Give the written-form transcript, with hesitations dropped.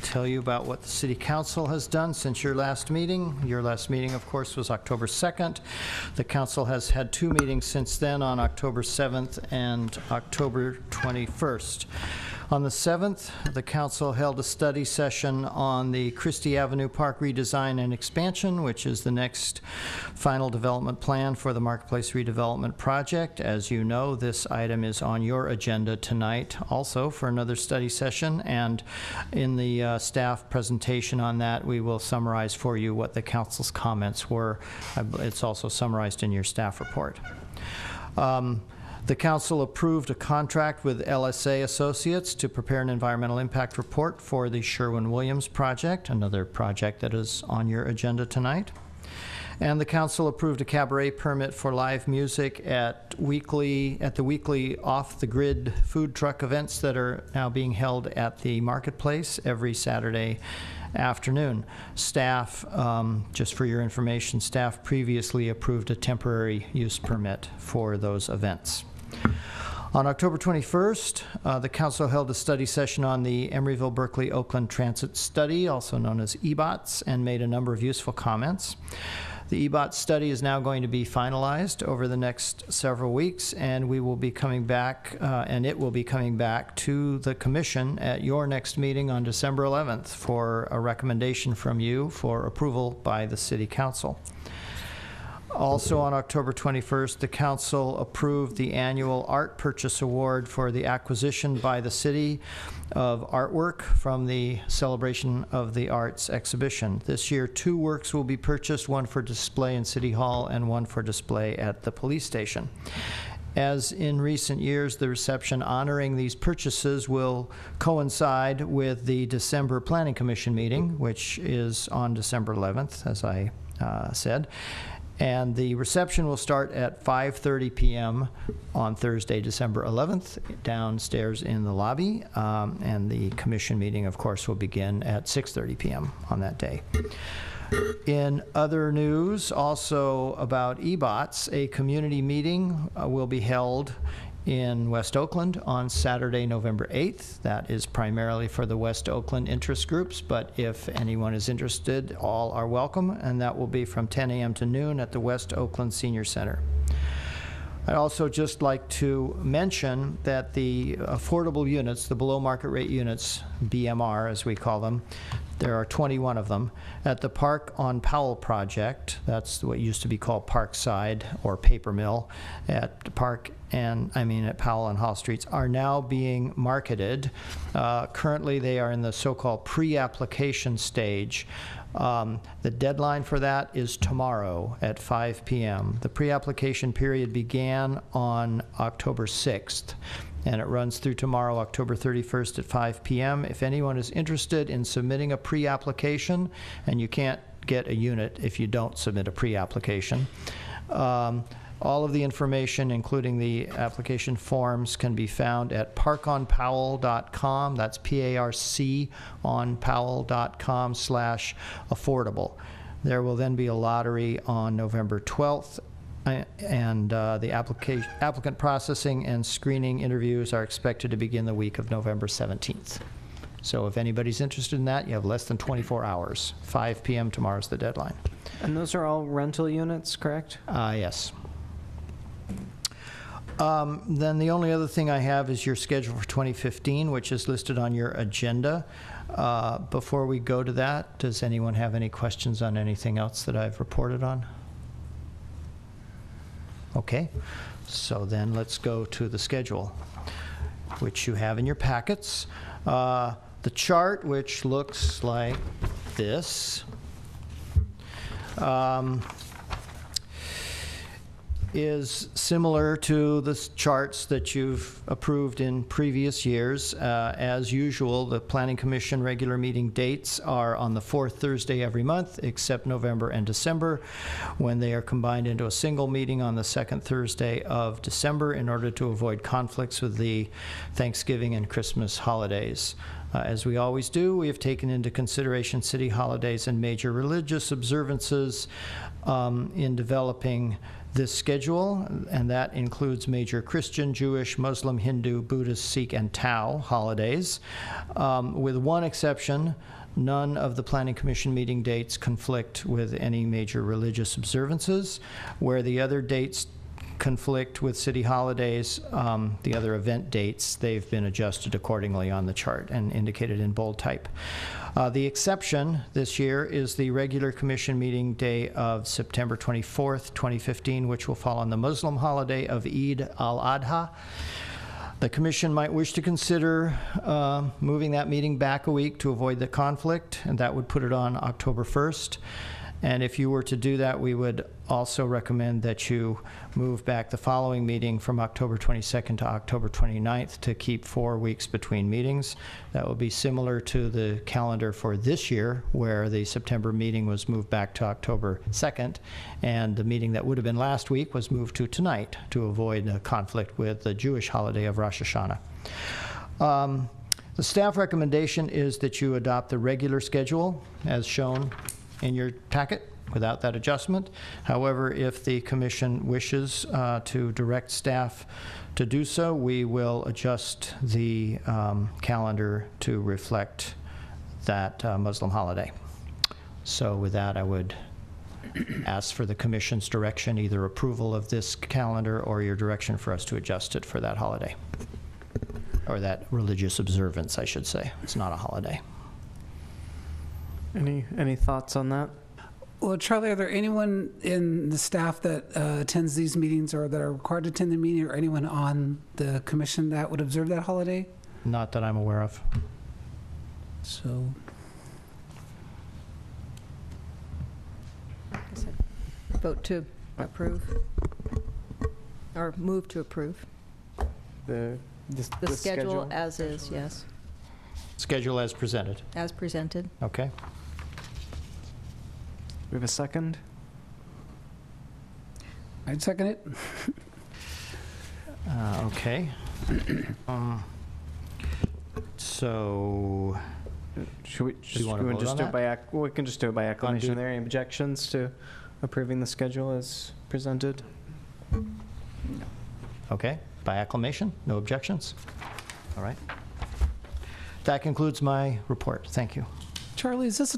tell you about what the City Council has done since your last meeting. Your last meeting, of course, was October 2nd. The Council has had 2 meetings since then, on October 7th and October 21st. On the 7th, the Council held a study session on the Christie Avenue Park redesign and expansion, which is the next final development plan for the Marketplace redevelopment project. As you know, this item is on your agenda tonight also for another study session, and in the staff presentation on that, we will summarize for you what the Council's comments were. It's also summarized in your staff report. The Council approved a contract with LSA Associates to prepare an environmental impact report for the Sherwin-Williams project, another project that is on your agenda tonight. And the Council approved a cabaret permit for live music at the weekly off-the-grid food truck events that are now being held at the Marketplace every Saturday afternoon. Staff, just for your information, staff previously approved a temporary use permit for those events. On October 21st, the Council held a study session on the Emeryville, Berkeley, Oakland Transit Study, also known as EBOTS, and made a number of useful comments. The EBOTS study is now going to be finalized over the next several weeks, and we will be coming back, it will be coming back to the Commission at your next meeting on December 11th for a recommendation from you for approval by the City Council. Also on October 21st, the Council approved the annual Art Purchase Award for the acquisition by the City of artwork from the Celebration of the Arts exhibition. This year, 2 works will be purchased, one for display in City Hall and one for display at the police station. As in recent years, the reception honoring these purchases will coincide with the December Planning Commission meeting, which is on December 11th, as I said. And the reception will start at 5:30 p.m. on Thursday, December 11th, downstairs in the lobby. And the commission meeting, of course, will begin at 6:30 p.m. on that day. In other news, also about EBOTS, a community meeting will be held in West Oakland on Saturday, November 8th. That is primarily for the West Oakland interest groups, but if anyone is interested, all are welcome, and that will be from 10 a.m. to noon at the West Oakland Senior Center. I'd also just like to mention that the affordable units, the below market rate units, BMR as we call them, there are 21 of them, at the Park on Powell project, that's what used to be called Parkside or Paper Mill, at Powell and Hall Streets, are now being marketed. Currently they are in the so-called pre-application stage. The deadline for that is tomorrow at 5 p.m. The pre-application period began on October 6th. And it runs through tomorrow, October 31st at 5 p.m. If anyone is interested in submitting a pre-application, and you can't get a unit if you don't submit a pre-application, all of the information, including the application forms, can be found at parkonpowell.com. That's P-A-R-C on powell.com/affordable. There will then be a lottery on November 12th. And the applicant processing and screening interviews are expected to begin the week of November 17th. So if anybody's interested in that, you have less than 24 hours. 5 p.m. tomorrow's the deadline. And those are all rental units, correct? Yes. Then the only other thing I have is your schedule for 2015, which is listed on your agenda. Before we go to that, does anyone have any questions on anything else that I've reported on? Okay, so then let's go to the schedule, which you have in your packets. The chart, which looks like this, is similar to the charts that you've approved in previous years. As usual, the Planning Commission regular meeting dates are on the 4th Thursday every month, except November and December, when they are combined into a single meeting on the 2nd Thursday of December in order to avoid conflicts with the Thanksgiving and Christmas holidays. As we always do, we have taken into consideration city holidays and major religious observances in developing this schedule, and that includes major Christian, Jewish, Muslim, Hindu, Buddhist, Sikh, and Tao holidays. With one exception, none of the Planning Commission meeting dates conflict with any major religious observances. Where the other dates conflict with city holidays, the other event dates, they've been adjusted accordingly on the chart and indicated in bold type. The exception this year is the regular commission meeting day of September 24th, 2015, which will fall on the Muslim holiday of Eid al-Adha. The commission might wish to consider moving that meeting back a week to avoid the conflict, and that would put it on October 1st. And if you were to do that, we would also recommend that you move back the following meeting from October 22nd to October 29th to keep 4 weeks between meetings. That would be similar to the calendar for this year, where the September meeting was moved back to October 2nd, and the meeting that would have been last week was moved to tonight to avoid a conflict with the Jewish holiday of Rosh Hashanah. The staff recommendation is that you adopt the regular schedule as shown in your packet without that adjustment. However, if the commission wishes to direct staff to do so, we will adjust the calendar to reflect that Muslim holiday. So with that, I would ask for the commission's direction, either approval of this calendar or your direction for us to adjust it for that holiday, or that religious observance, I should say. It's not a holiday. Any thoughts on that? Well, Charlie, are there anyone in the staff that attends these meetings or that are required to attend the meeting, or anyone on the commission that would observe that holiday? Not that I'm aware of. So, Vote to approve, or move to approve. The schedule as is, yes, Schedule as presented. as presented. Okay. We have a second? I'd second it. Okay. So, Should we you just, wanna we vote just on do that? it by we can just do it by acclamation. Undo- Are there any objections to approving the schedule as presented? okay, by acclamation, no objections? All right. That concludes my report. Thank you. Charlie, is this